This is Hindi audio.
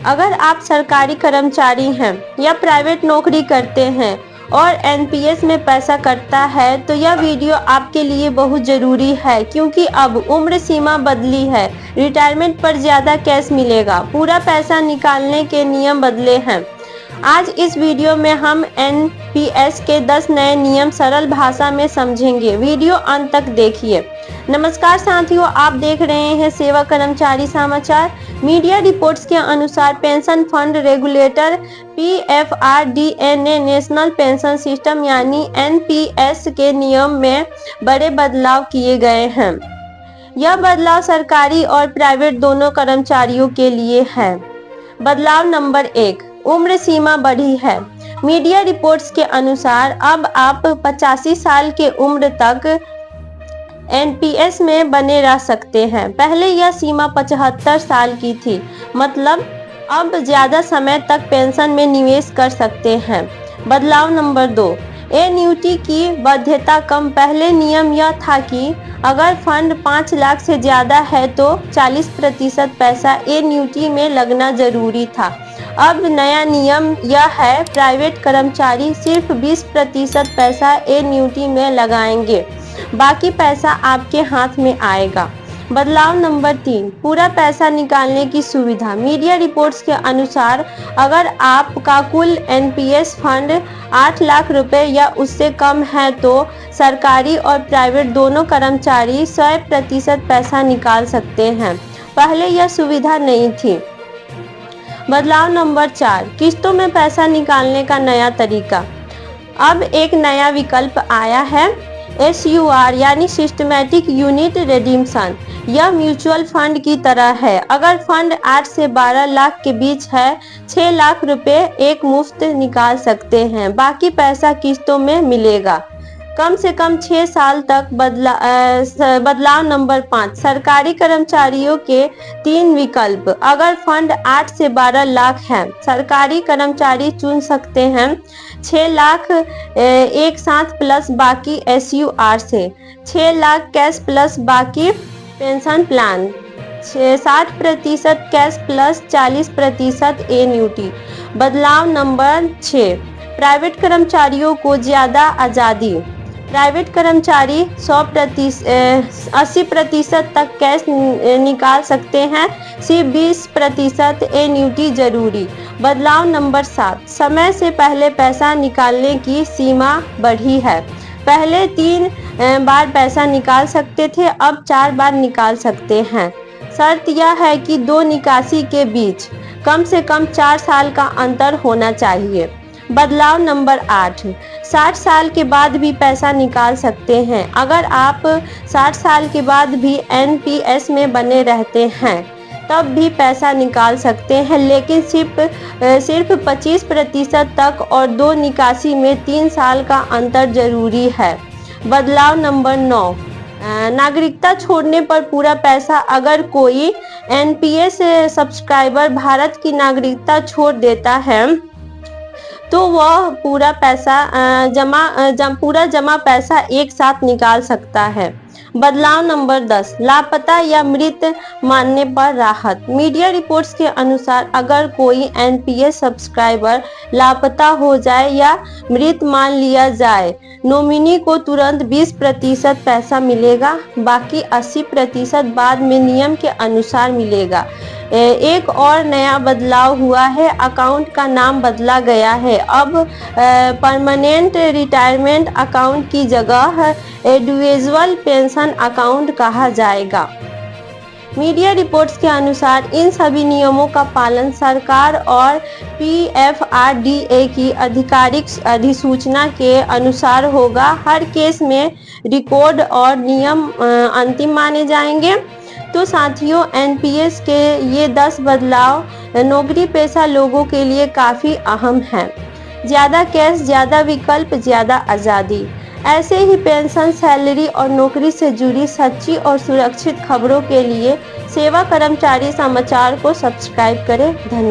अगर आप सरकारी कर्मचारी हैं या प्राइवेट नौकरी करते हैं और एनपीएस में पैसा कटता है तो यह वीडियो आपके लिए बहुत ज़रूरी है, क्योंकि अब उम्र सीमा बदली है। रिटायरमेंट पर ज़्यादा कैश मिलेगा, पूरा पैसा निकालने के नियम बदले हैं। आज इस वीडियो में हम एनपीएस के 10 नए नियम सरल भाषा में समझेंगे। वीडियो अंत तक देखिए। नमस्कार साथियों, आप देख रहे हैं सेवा कर्मचारी समाचार। मीडिया रिपोर्ट्स के अनुसार पेंशन फंड रेगुलेटर पीएफआरडीए ने नेशनल पेंशन सिस्टम यानी एनपीएस के नियम में बड़े बदलाव किए गए हैं। यह बदलाव सरकारी और प्राइवेट दोनों कर्मचारियों के लिए है। बदलाव नंबर 1, उम्र सीमा बढ़ी है। मीडिया रिपोर्ट्स के अनुसार अब आप 85 साल के उम्र तक एनपीएस में बने रह सकते हैं। पहले यह सीमा 75 साल की थी, मतलब अब ज़्यादा समय तक पेंशन में निवेश कर सकते हैं। बदलाव नंबर 2, एन्युटी की वैधता कम। पहले नियम यह था कि अगर फंड 5 लाख से ज़्यादा है तो 40% पैसा एन्युटी में लगना जरूरी था। अब नया नियम यह है, प्राइवेट कर्मचारी सिर्फ 20% पैसा एन्युटी में लगाएंगे, बाकी पैसा आपके हाथ में आएगा। बदलाव नंबर 3, पूरा पैसा निकालने की सुविधा। मीडिया रिपोर्ट्स के अनुसार अगर आपका कुल एनपीएस फंड 8 लाख रुपए या उससे कम है तो सरकारी और प्राइवेट दोनों कर्मचारी 100% पैसा निकाल सकते हैं। पहले यह सुविधा नहीं थी। बदलाव नंबर 4, किस्तों में पैसा निकालने का नया तरीका। अब एक नया विकल्प आया है, SUR यानी सिस्टमैटिक यूनिट रिडीम्पशन। यह म्यूचुअल फंड की तरह है। अगर फंड 8 से 12 लाख के बीच है, 6 लाख रुपए एक मुफ्त निकाल सकते हैं, बाकी पैसा किस्तों में मिलेगा, कम से कम 6 साल तक। बदलाव नंबर 5, सरकारी कर्मचारियों के 3 विकल्प। अगर फंड 8 से 12 लाख है, सरकारी कर्मचारी चुन सकते हैं 6 लाख एक साथ प्लस बाकी SUR से, 6 लाख कैश प्लस बाकी pension plan, 60% cash plus 40% annuity. बदलाव नंबर 6, प्राइवेट कर्मचारियों को ज़्यादा आज़ादी। प्राइवेट कर्मचारी 80% तक कैश निकाल सकते हैं, सिर्फ 20% एन्युटी जरूरी। बदलाव नंबर 7, समय से पहले पैसा निकालने की सीमा बढ़ी है। पहले 3 बार पैसा निकाल सकते थे, अब 4 बार निकाल सकते हैं। शर्त यह है कि 2 निकासी के बीच कम से कम 4 साल का अंतर होना चाहिए। बदलाव नंबर 8, 60 साल के बाद भी पैसा निकाल सकते हैं। अगर आप 60 साल के बाद भी एनपीएस में बने रहते हैं तब भी पैसा निकाल सकते हैं, लेकिन सिर्फ 25% तक और 2 निकासी में 3 साल का अंतर जरूरी है। बदलाव नंबर 9, नागरिकता छोड़ने पर पूरा पैसा। अगर कोई एनपीएस सब्सक्राइबर भारत की नागरिकता छोड़ देता है तो वह पूरा जमा पैसा एक साथ निकाल सकता है। बदलाव नंबर 10, लापता या मृत मानने पर राहत। मीडिया रिपोर्ट्स के अनुसार अगर कोई एनपीएस सब्सक्राइबर लापता हो जाए या मृत मान लिया जाए, नॉमिनी को तुरंत 20% पैसा मिलेगा, बाकी 80% बाद में नियम के अनुसार मिलेगा। एक और नया बदलाव हुआ है, अकाउंट का नाम बदला गया है। अब परमानेंट रिटायरमेंट अकाउंट की जगह इंडिविजुअल पेंशन अकाउंट कहा जाएगा। मीडिया रिपोर्ट्स के अनुसार इन सभी नियमों का पालन सरकार और पीएफआरडीए की आधिकारिक अधिसूचना के अनुसार होगा। हर केस में रिकॉर्ड और नियम अंतिम माने जाएंगे। तो साथियों, एनपीएस के ये 10 बदलाव नौकरी पेशा लोगों के लिए काफ़ी अहम हैं। ज़्यादा कैश, ज़्यादा विकल्प, ज़्यादा आज़ादी। ऐसे ही पेंशन, सैलरी और नौकरी से जुड़ी सच्ची और सुरक्षित खबरों के लिए सेवा कर्मचारी समाचार को सब्सक्राइब करें। धन्यवाद।